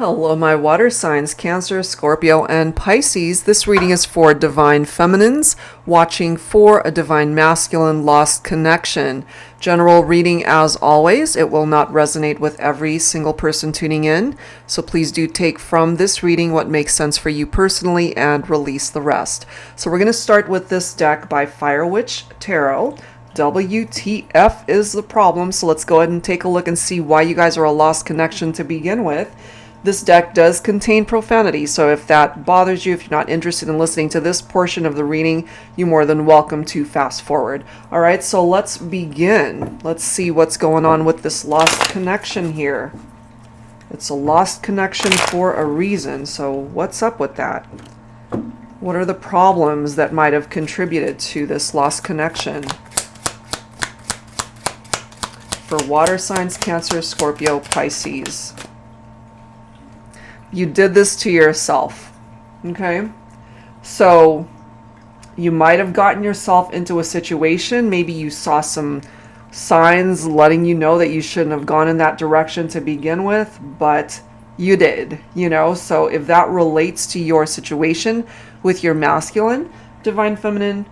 Hello, my water signs, Cancer, Scorpio, and Pisces. This reading is for divine feminines watching for a divine masculine lost connection. General reading as always. It will not resonate with every single person tuning in. So please do take from this reading what makes sense for you personally and release the rest. So we're going to start with this deck by Fire Witch Tarot. WTF is the problem. So let's go ahead and take a look and see why you guys are a lost connection to begin with. This deck does contain profanity, so if that bothers you, if you're not interested in listening to this portion of the reading, you're more than welcome to fast forward. All right, so let's begin. Let's see what's going on with this lost connection here. It's a lost connection for a reason, so what's up with that? What are the problems that might have contributed to this lost connection? For water signs, Cancer, Scorpio, Pisces. You did this to yourself, okay? So you might have gotten yourself into a situation. Maybe you saw some signs letting you know that you shouldn't have gone in that direction to begin with, but you did, you know? So if that relates to your situation with your masculine, divine feminine,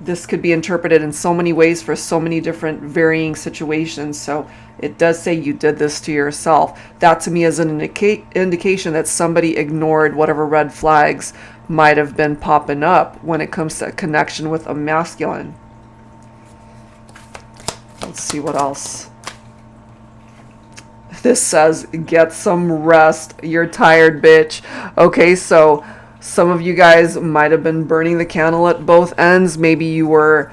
this could be interpreted in so many ways for so many different varying situations. So it does say you did this to yourself. That to me is an indication that somebody ignored whatever red flags might have been popping up when it comes to a connection with a masculine. Let's see what else. This says, get some rest. You're tired, bitch. Okay, so some of you guys might have been burning the candle at both ends. Maybe you were,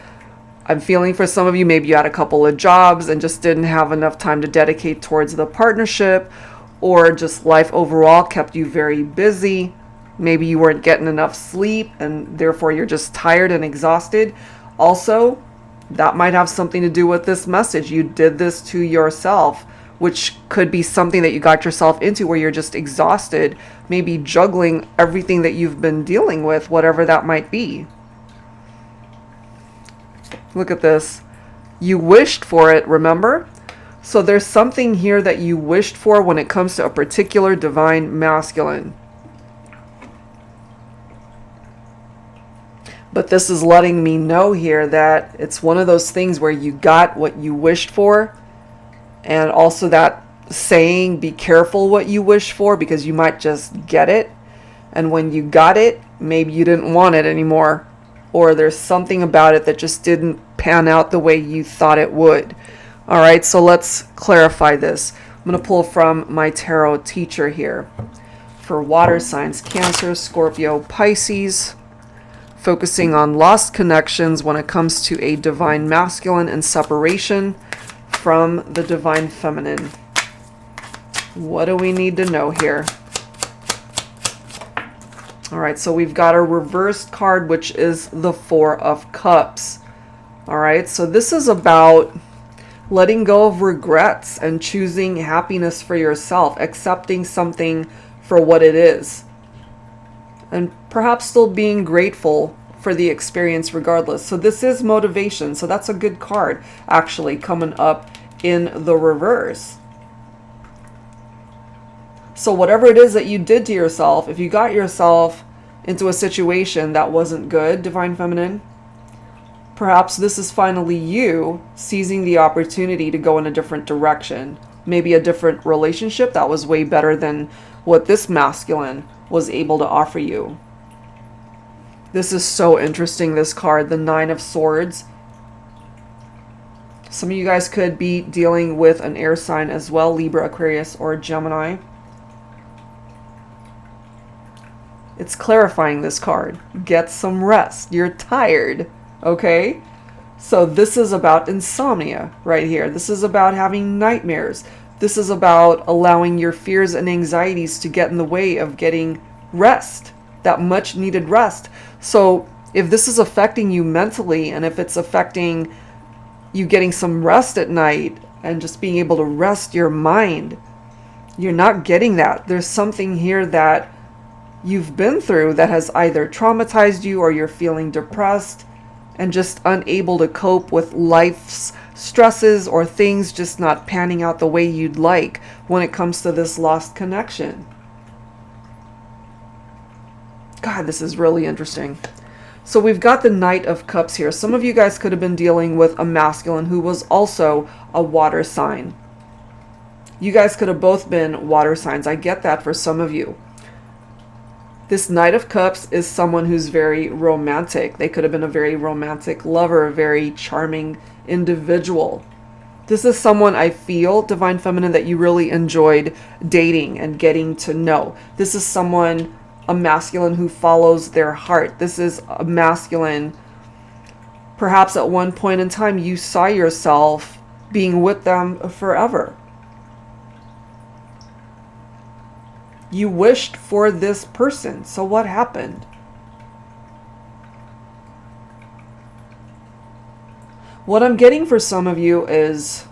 I'm feeling for some of you, maybe you had a couple of jobs and just didn't have enough time to dedicate towards the partnership, or just life overall kept you very busy. Maybe you weren't getting enough sleep and therefore you're just tired and exhausted. Also, that might have something to do with this message. You did this to yourself, which could be something that you got yourself into where you're just exhausted, maybe juggling everything that you've been dealing with, whatever that might be. Look at this. You wished for it, remember? So there's something here that you wished for when it comes to a particular divine masculine. But this is letting me know here that it's one of those things where you got what you wished for. And also that saying, be careful what you wish for, because you might just get it. And when you got it, maybe you didn't want it anymore. Or there's something about it that just didn't pan out the way you thought it would. All right, so let's clarify this. I'm going to pull from my tarot teacher here. For water signs, Cancer, Scorpio, Pisces. Focusing on lost connections when it comes to a divine masculine and separation from the divine feminine. What do we need to know here? All right, so we've got a reversed card, which is the Four of Cups. All right, so this is about letting go of regrets and choosing happiness for yourself, accepting something for what it is, and perhaps still being grateful for the experience regardless. So this is motivation. So that's a good card actually coming up in the reverse. So whatever it is that you did to yourself, if you got yourself into a situation that wasn't good, divine feminine, perhaps this is finally you seizing the opportunity to go in a different direction. Maybe a different relationship that was way better than what this masculine was able to offer you. This is so interesting, this card, the Nine of Swords. Some of you guys could be dealing with an air sign as well, Libra, Aquarius, or Gemini. It's clarifying this card. Get some rest. You're tired, okay? So this is about insomnia right here. This is about having nightmares. This is about allowing your fears and anxieties to get in the way of getting rest, that much needed rest. So if this is affecting you mentally, and if it's affecting you getting some rest at night and just being able to rest your mind, you're not getting that. There's something here that you've been through that has either traumatized you, or you're feeling depressed and just unable to cope with life's stresses or things just not panning out the way you'd like when it comes to this lost connection. God, this is really interesting. So we've got the Knight of Cups here. Some of you guys could have been dealing with a masculine who was also a water sign. You guys could have both been water signs. I get that for some of you. This Knight of Cups is someone who's very romantic. They could have been a very romantic lover, a very charming individual. This is someone, I feel, Divine Feminine, that you really enjoyed dating and getting to know. This is someone, a masculine who follows their heart. This is a masculine, perhaps at one point in time, you saw yourself being with them forever. You wished for this person. So what happened? What I'm getting for some of you is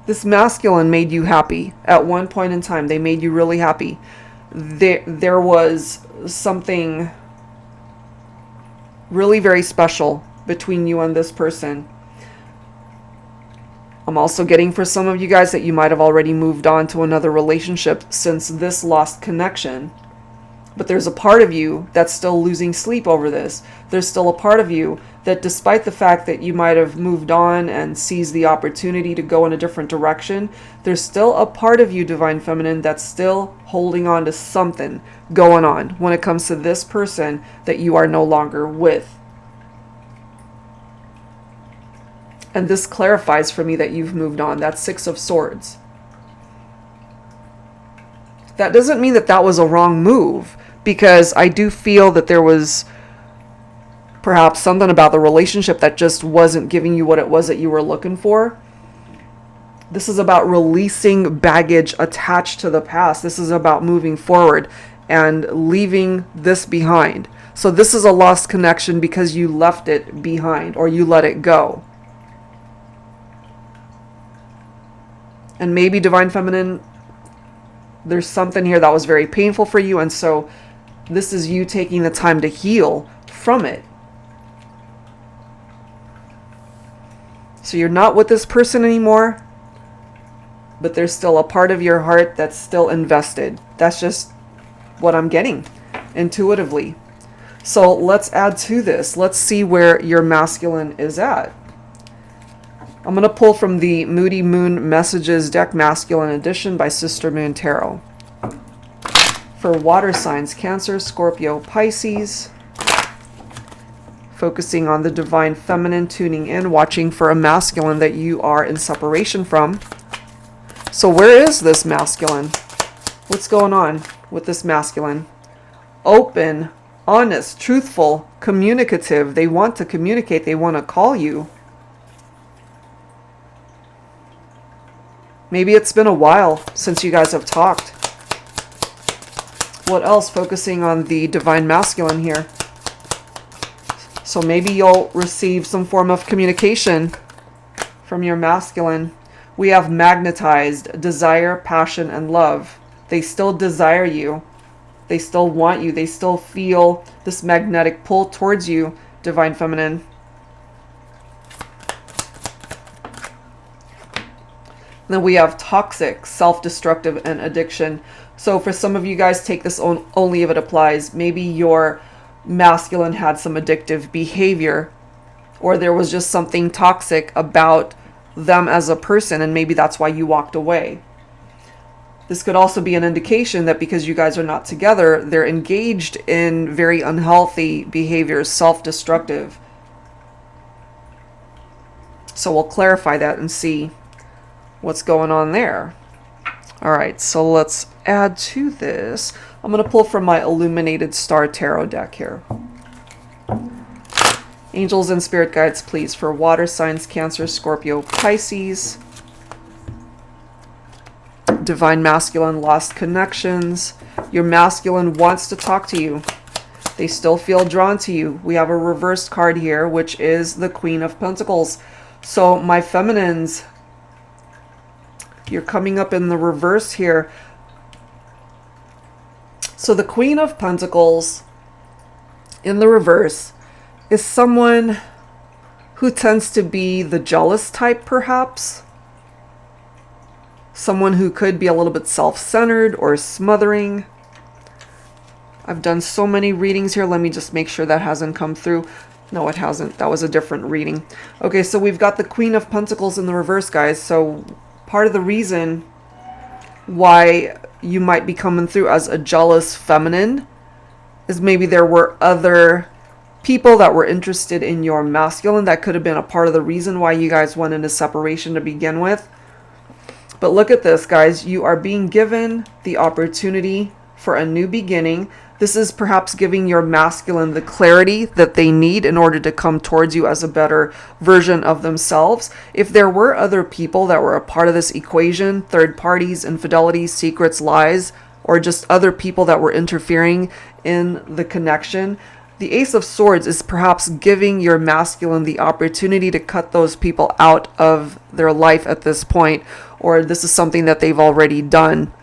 this masculine made you happy at one point in time. They made you really happy. There was something really very special between you and this person. I'm also getting for some of you guys that you might have already moved on to another relationship since this lost connection. But there's a part of you that's still losing sleep over this. There's still a part of you that, despite the fact that you might have moved on and seized the opportunity to go in a different direction, there's still a part of you, Divine Feminine, that's still holding on to something going on when it comes to this person that you are no longer with. And this clarifies for me that you've moved on. That's Six of Swords. That doesn't mean that that was a wrong move, because I do feel that there was perhaps something about the relationship that just wasn't giving you what it was that you were looking for. This is about releasing baggage attached to the past. This is about moving forward and leaving this behind. So this is a lost connection because you left it behind, or you let it go. And maybe, Divine Feminine, there's something here that was very painful for you, and so this is you taking the time to heal from it. So you're not with this person anymore, but there's still a part of your heart that's still invested. That's just what I'm getting intuitively. So let's add to this. Let's see where your masculine is at. I'm going to pull from the Moody Moon Messages Deck Masculine Edition by Sister Moon Tarot. For water signs, Cancer, Scorpio, Pisces. Focusing on the Divine Feminine, tuning in, watching for a masculine that you are in separation from. So where is this masculine? What's going on with this masculine? Open, honest, truthful, communicative. They want to communicate. They want to call you. Maybe it's been a while since you guys have talked. What else? Focusing on the Divine Masculine here. So maybe you'll receive some form of communication from your masculine. We have magnetized, desire, passion, and love. They still desire you. They still want you. They still feel this magnetic pull towards you, Divine Feminine. Then we have toxic, self-destructive, and addiction. So for some of you guys, take this only if it applies. Maybe your masculine had some addictive behavior, or there was just something toxic about them as a person, and maybe that's why you walked away. This could also be an indication that because you guys are not together, they're engaged in very unhealthy behaviors, self-destructive. So we'll clarify that and see what's going on there. All right, so let's add to this. I'm going to pull from my Illuminated Star Tarot deck here. Angels and Spirit Guides, please, for water signs, Cancer, Scorpio, Pisces. Divine Masculine, lost connections. Your masculine wants to talk to you. They still feel drawn to you. We have a reversed card here, which is the Queen of Pentacles. So my feminines, you're coming up in the reverse here. So the Queen of Pentacles in the reverse is someone who tends to be the jealous type, perhaps. Someone who could be a little bit self-centered or smothering. I've done so many readings here. Let me just make sure that hasn't come through. No, it hasn't. That was a different reading. Okay, so we've got the Queen of Pentacles in the reverse, guys. So part of the reason why you might be coming through as a jealous feminine is maybe there were other people that were interested in your masculine. That could have been a part of the reason why you guys went into separation to begin with. But look at this, guys. You are being given the opportunity for a new beginning. This is perhaps giving your masculine the clarity that they need in order to come towards you as a better version of themselves. If there were other people that were a part of this equation, third parties, infidelities, secrets, lies, or just other people that were interfering in the connection, the Ace of Swords is perhaps giving your masculine the opportunity to cut those people out of their life at this point, or this is something that they've already done.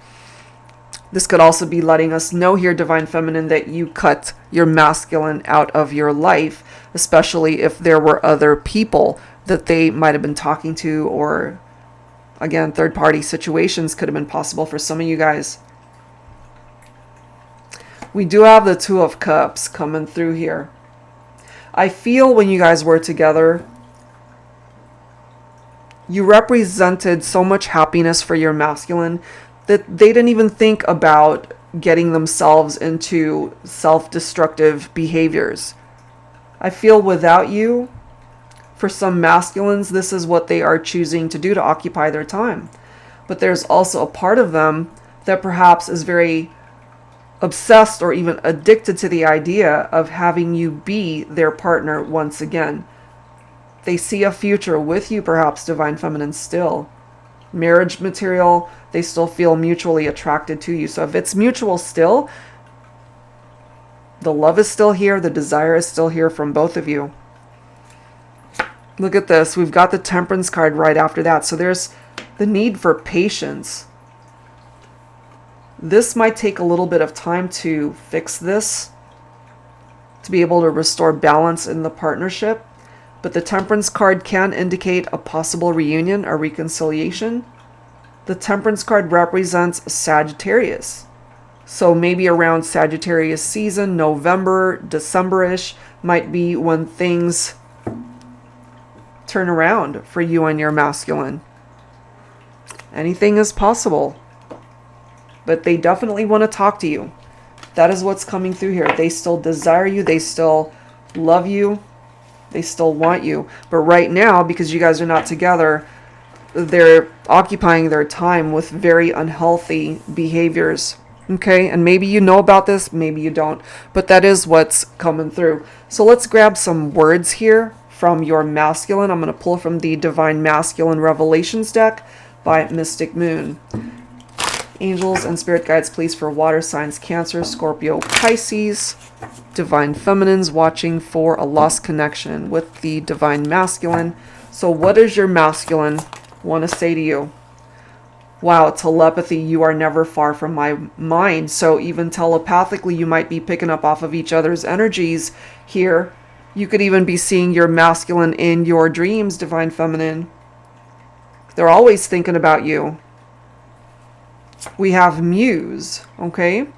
This could also be letting us know here, Divine Feminine, that you cut your masculine out of your life, especially if there were other people that they might have been talking to, or again, third-party situations could have been possible for some of you guys. We do have the Two of Cups coming through here. I feel when you guys were together, you represented so much happiness for your masculine that they didn't even think about getting themselves into self-destructive behaviors. I feel without you, for some masculines, this is what they are choosing to do to occupy their time. But there's also a part of them that perhaps is very obsessed or even addicted to the idea of having you be their partner once again. They see a future with you, perhaps, Divine Feminine, still. Marriage material, they still feel mutually attracted to you. So if it's mutual still, the love is still here, the desire is still here from both of you. Look at this. We've got the Temperance card right after that. So there's the need for patience. This might take a little bit of time to fix this, to be able to restore balance in the partnership. But the Temperance card can indicate a possible reunion, a reconciliation. The Temperance card represents Sagittarius. So maybe around Sagittarius season, November, December-ish, might be when things turn around for you and your masculine. Anything is possible. But they definitely want to talk to you. That is what's coming through here. They still desire you. They still love you. They still want you. But right now, because you guys are not together, they're occupying their time with very unhealthy behaviors. Okay? And maybe you know about this, maybe you don't. But that is what's coming through. So let's grab some words here from your masculine. I'm going to pull from the Divine Masculine Revelations deck by Mystic Moon. Angels and spirit guides, please, for water signs, Cancer, Scorpio, Pisces. Divine Feminines watching for a lost connection with the Divine Masculine. So what does your masculine want to say to you? Wow, telepathy, you are never far from my mind. So even telepathically, you might be picking up off of each other's energies here. You could even be seeing your masculine in your dreams, Divine Feminine. They're always thinking about you. We have Muse, okay?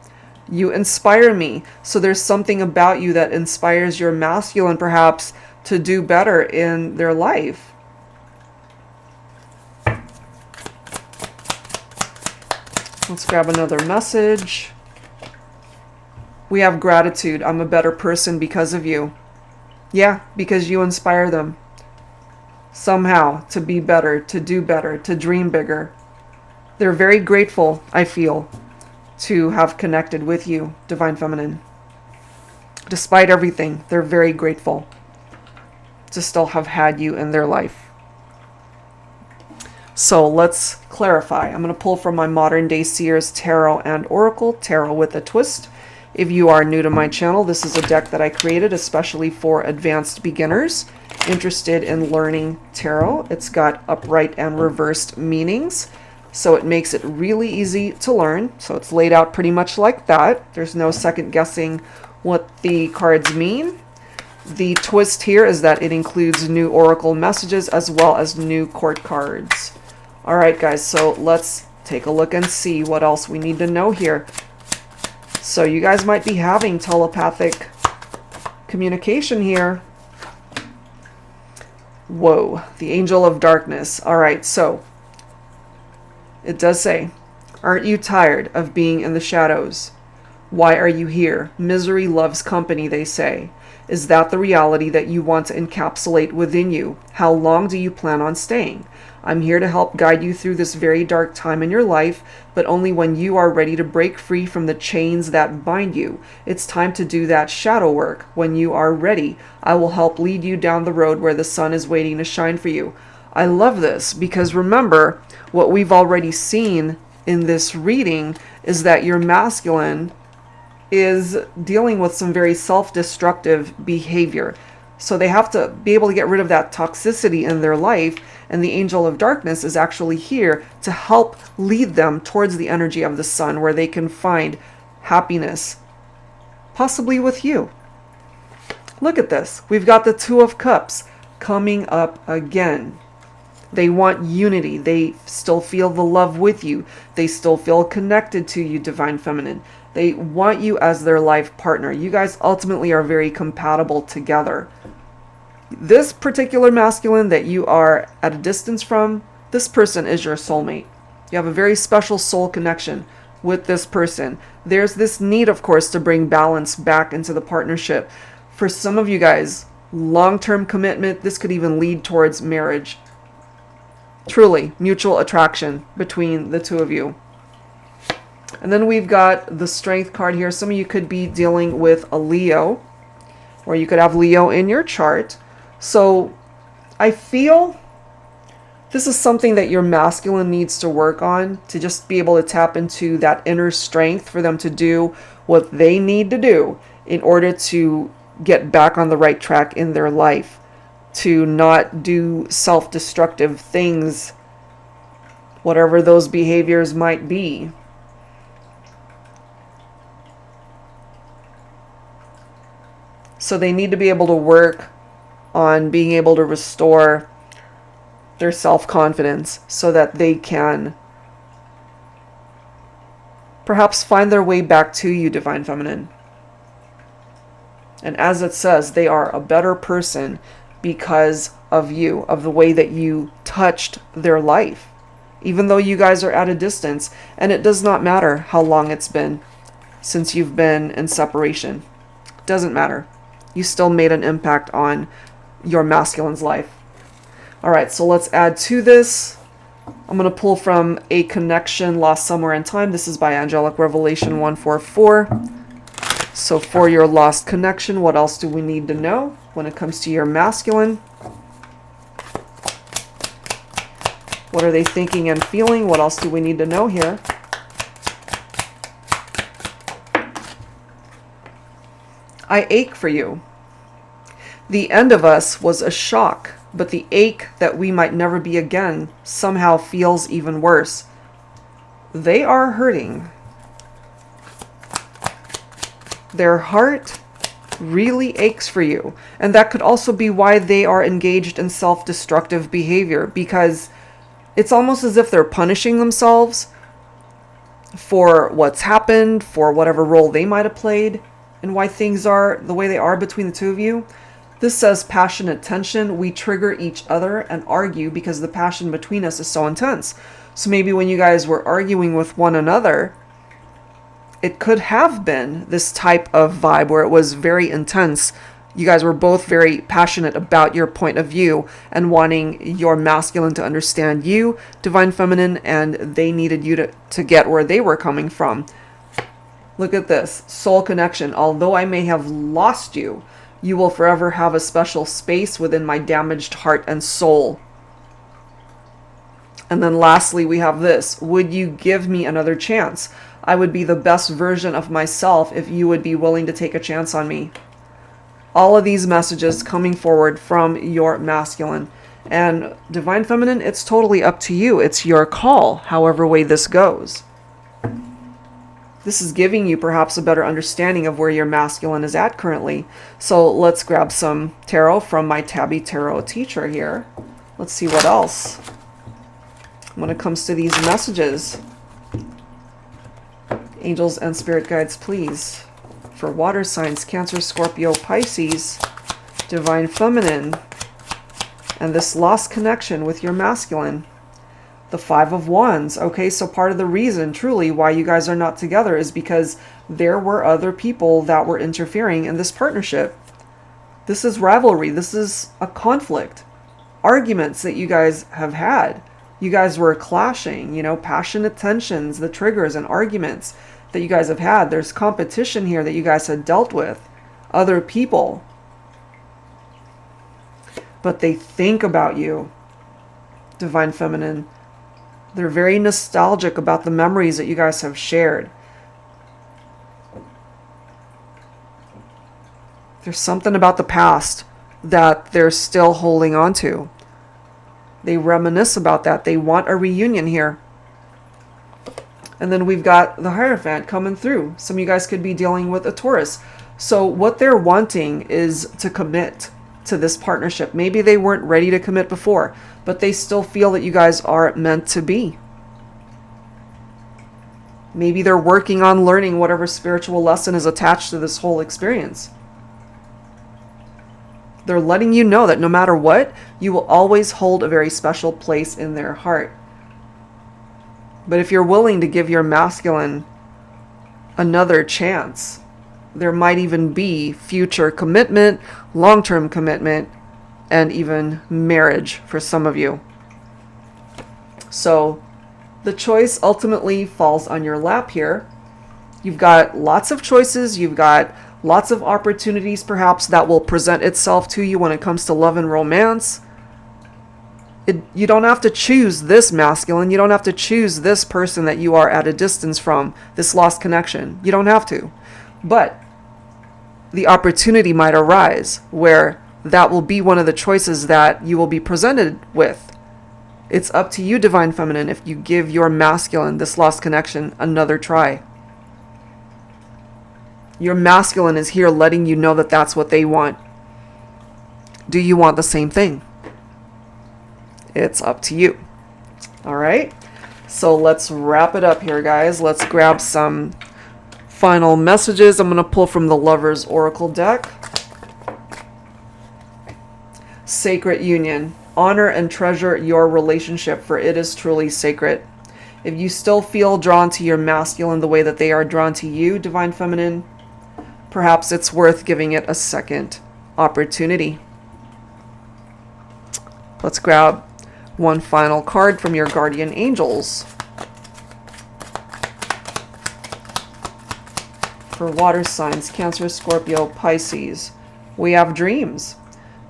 You inspire me. So there's something about you that inspires your masculine, perhaps, to do better in their life. Let's grab another message. We have gratitude. I'm a better person because of you. Yeah, because you inspire them. Somehow, to be better, to do better, to dream bigger. They're very grateful, I feel, to have connected with you, Divine Feminine. Despite everything, they're very grateful to still have had you in their life. So let's clarify. I'm going to pull from my Modern Day Seers Tarot and Oracle, Tarot with a Twist. If you are new to my channel, this is a deck that I created especially for advanced beginners interested in learning tarot. It's got upright and reversed meanings, so it makes it really easy to learn. So it's laid out pretty much like that. There's no second guessing what the cards mean. The twist here is that it includes new oracle messages as well as new court cards. All right, guys, so let's take a look and see what else we need to know here. So you guys might be having telepathic communication here. Whoa, the angel of darkness. All right, so it does say, aren't you tired of being in the shadows? Why are you here? Misery loves company, they say. Is that the reality that you want to encapsulate within you? How long do you plan on staying? I'm here to help guide you through this very dark time in your life, but only when you are ready to break free from the chains that bind you. It's time to do that shadow work. When you are ready, I will help lead you down the road where the sun is waiting to shine for you. I love this because remember, what we've already seen in this reading is that your masculine is dealing with some very self-destructive behavior. So they have to be able to get rid of that toxicity in their life, and the angel of darkness is actually here to help lead them towards the energy of the sun where they can find happiness, possibly with you. Look at this. We've got the Two of Cups coming up again. They want unity. They still feel the love with you. They still feel connected to you, Divine Feminine. They want you as their life partner. You guys ultimately are very compatible together. This particular masculine that you are at a distance from, this person is your soulmate. You have a very special soul connection with this person. There's this need, of course, to bring balance back into the partnership. For some of you guys, long-term commitment, this could even lead towards marriage. Truly, mutual attraction between the two of you. And then we've got the Strength card here. Some of you could be dealing with a Leo, or you could have Leo in your chart. So I feel this is something that your masculine needs to work on, to just be able to tap into that inner strength for them to do what they need to do in order to get back on the right track in their life, to not do self-destructive things, whatever those behaviors might be. So they need to be able to work on being able to restore their self-confidence so that they can perhaps find their way back to you, Divine Feminine. And as it says, they are a better person because of you, of the way that you touched their life, even though you guys are at a distance. And it does not matter how long it's been since you've been in separation. It doesn't matter. You still made an impact on your masculine's life. All right, so let's add to this. I'm going to pull from A Connection Lost Somewhere in Time. This is by Angelic Revelation 144. So for your lost connection, what else do we need to know when it comes to your masculine? What are they thinking and feeling? What else do we need to know here? I ache for you. The end of us was a shock, but the ache that we might never be again somehow feels even worse. They are hurting. Their heart really aches for you. And that could also be why they are engaged in self-destructive behavior, because it's almost as if they're punishing themselves for what's happened, for whatever role they might have played, and why things are the way they are between the two of you. This says passionate tension. We trigger each other and argue because the passion between us is so intense. So maybe when you guys were arguing with one another, it could have been this type of vibe where it was very intense. You guys were both very passionate about your point of view and wanting your masculine to understand you, Divine Feminine, and they needed you to get where they were coming from. Look at this. Soul connection. Although I may have lost you, you will forever have a special space within my damaged heart and soul. And then lastly, we have this. Would you give me another chance? I would be the best version of myself if you would be willing to take a chance on me. All of these messages coming forward from your masculine. And Divine Feminine, it's totally up to you. It's your call, however way this goes. This is giving you perhaps a better understanding of where your masculine is at currently. So let's grab some tarot from my Tabby Tarot teacher here. Let's see what else when it comes to these messages. Angels and spirit guides, please. For water signs, Cancer, Scorpio, Pisces, divine feminine, and this lost connection with your masculine. The Five of Wands. Okay, so part of the reason truly why you guys are not together is because there were other people that were interfering in this partnership. This is rivalry. This is a conflict. Arguments that you guys have had. You guys were clashing, you know, passionate tensions, the triggers and arguments that you guys have had. There's competition here that you guys had dealt with. Other people. But they think about you, divine feminine. They're very nostalgic about the memories that you guys have shared. There's something about the past that they're still holding on to. They reminisce about that. They want a reunion here. And then we've got the Hierophant coming through. Some of you guys could be dealing with a Taurus. So what they're wanting is to commit to this partnership. Maybe they weren't ready to commit before, but they still feel that you guys are meant to be. Maybe they're working on learning whatever spiritual lesson is attached to this whole experience. They're letting you know that no matter what, you will always hold a very special place in their heart. But if you're willing to give your masculine another chance, there might even be future commitment, long-term commitment, and even marriage for some of you. So the choice ultimately falls on your lap here. You've got lots of choices. You've got lots of opportunities perhaps that will present itself to you when it comes to love and romance. You don't have to choose this masculine. You don't have to choose this person that you are at a distance from, this lost connection. You don't have to. But the opportunity might arise where that will be one of the choices that you will be presented with. It's up to you, divine feminine, if you give your masculine, this lost connection, another try. Your masculine is here letting you know that that's what they want. Do you want the same thing? It's up to you. All right. So let's wrap it up here, guys. Let's grab some final messages. I'm going to pull from the Lover's Oracle deck. Sacred union. Honor and treasure your relationship, for it is truly sacred. If you still feel drawn to your masculine the way that they are drawn to you, divine feminine, perhaps it's worth giving it a second opportunity. Let's grab one final card from your guardian angels. For water signs, Cancer, Scorpio, Pisces, we have dreams.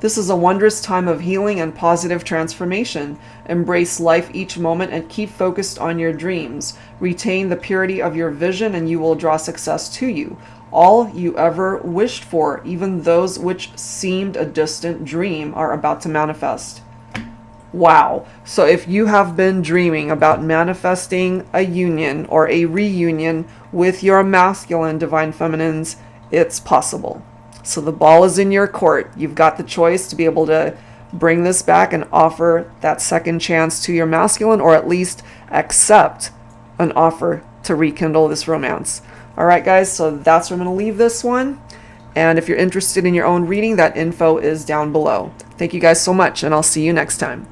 This is a wondrous time of healing and positive transformation. Embrace life each moment and keep focused on your dreams. Retain the purity of your vision and you will draw success to you. All you ever wished for, even those which seemed a distant dream, are about to manifest. Wow. So if you have been dreaming about manifesting a union or a reunion with your masculine, divine feminines, it's possible. So the ball is in your court. You've got the choice to be able to bring this back and offer that second chance to your masculine, or at least accept an offer to rekindle this romance. All right, guys, so that's where I'm going to leave this one. And if you're interested in your own reading, that info is down below. Thank you guys so much, and I'll see you next time.